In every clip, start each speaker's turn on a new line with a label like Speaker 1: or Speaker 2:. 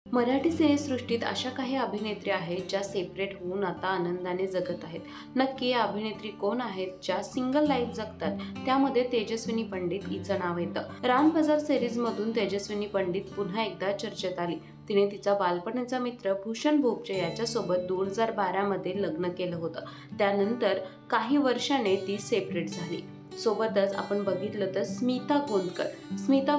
Speaker 1: मराठी सिनेसृष्टीत अशा काही अभिनेत्री आहेत ज्या सेपरेट होऊन आता आनंदाने जगत आहेत. नक्की या अभिनेत्री कोण आहेत ज्या सिंगल लाईफ जगतात? त्यामध्ये तेजस्विनी पंडित हिचं नाव येतं. रान बाजार सिरीजमधून तेजस्विनी पंडित पुन्हा एकदा चर्चेत आली. तिने तिचा बालपणीचा मित्र भूषण भोपचे याच्यासोबत 2012 मध्ये लग्न केलं होतं. त्यानंतर काही वर्षाने ती सेपरेट झाली. सोबतच आपण बघितलं तर स्मिता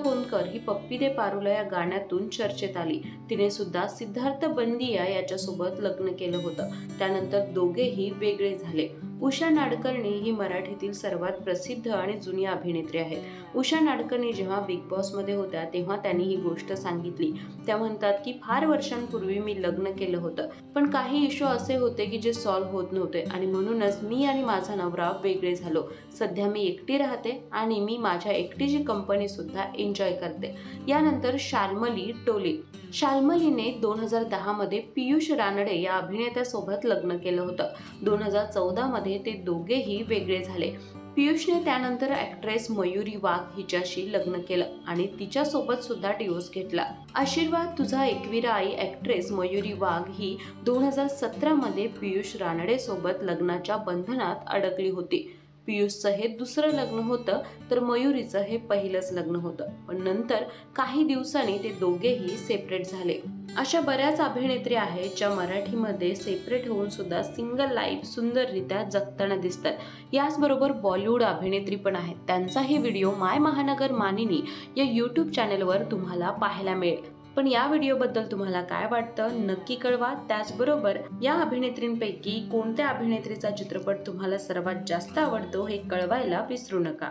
Speaker 1: गोंदकर ही पप्पी दे पारुला या गाण्यातून चर्चेत आली. तिने सुद्धा सिद्धार्थ बंदिया याच्यासोबत लग्न केलं होतं. त्यानंतर दोघेही वेगळे झाले. उषा नाडकर्णी ही मराठीतील सर्वात प्रसिद्ध आणि जुनी अभिनेत्री आहेत. उषा नाडकर्णी जेव्हा बिग बॉस मध्ये होत्या तेव्हा त्यांनी ही गोष्ट सांगितली. त्या म्हणतात की फार वर्षांपूर्वी मी लग्न केलं होतं, पण काही इश्यू असे होते की जे सॉल्व्ह होत नव्हते आणि म्हणूनच मी आणि माझा नवरा वेगळे झालो. सध्या मी एकटी राहते आणि मी माझ्या एकटीची कंपनी सुद्धा एन्जॉय करते. यानंतर शाल्मलीने 2010 मध्ये पियुष रानडे या अभिनेत्यासोबत लग्न केलं होतं. 2014 मध्ये ते दोघेही वेगळे झाले. पियुषने त्यानंतर ॲक्ट्रेस मयुरी वाघ हिच्याशी लग्न केलं आणि तिच्यासोबत सुद्धा डिवोर्स घेतला. आशीर्वाद तुझा एकविरा आई ॲक्ट्रेस मयुरी वाघ ही 2017 मध्ये पियुष रानडे सोबत लग्नाच्या बंधनात अडकली होती. पियुषचं हे दुसरं लग्न होतं तर मयुरीचं हे पहिलंच लग्न होतं. पण नंतर काही दिवसांनी ते दोघेही सेपरेट झाले. अशा बऱ्याच अभिनेत्री आहेत ज्या मराठीमध्ये सेपरेट होऊन सुद्धा सिंगल लाईफ सुंदररित्या जगताना दिसतात. याचबरोबर बॉलिवूड अभिनेत्री पण आहेत. त्यांचाही व्हिडिओ माय महानगर मानिनी या यूट्यूब चॅनलवर तुम्हाला पाहायला मिळेल. पण या व्हिडिओबद्दल तुम्हाला काय वाटतं नक्की कळवा. त्याचबरोबर या अभिनेत्रींपैकी कोणत्या अभिनेत्रीचा चित्रपट तुम्हाला सर्वात जास्त आवडतो हे कळवायला विसरू नका.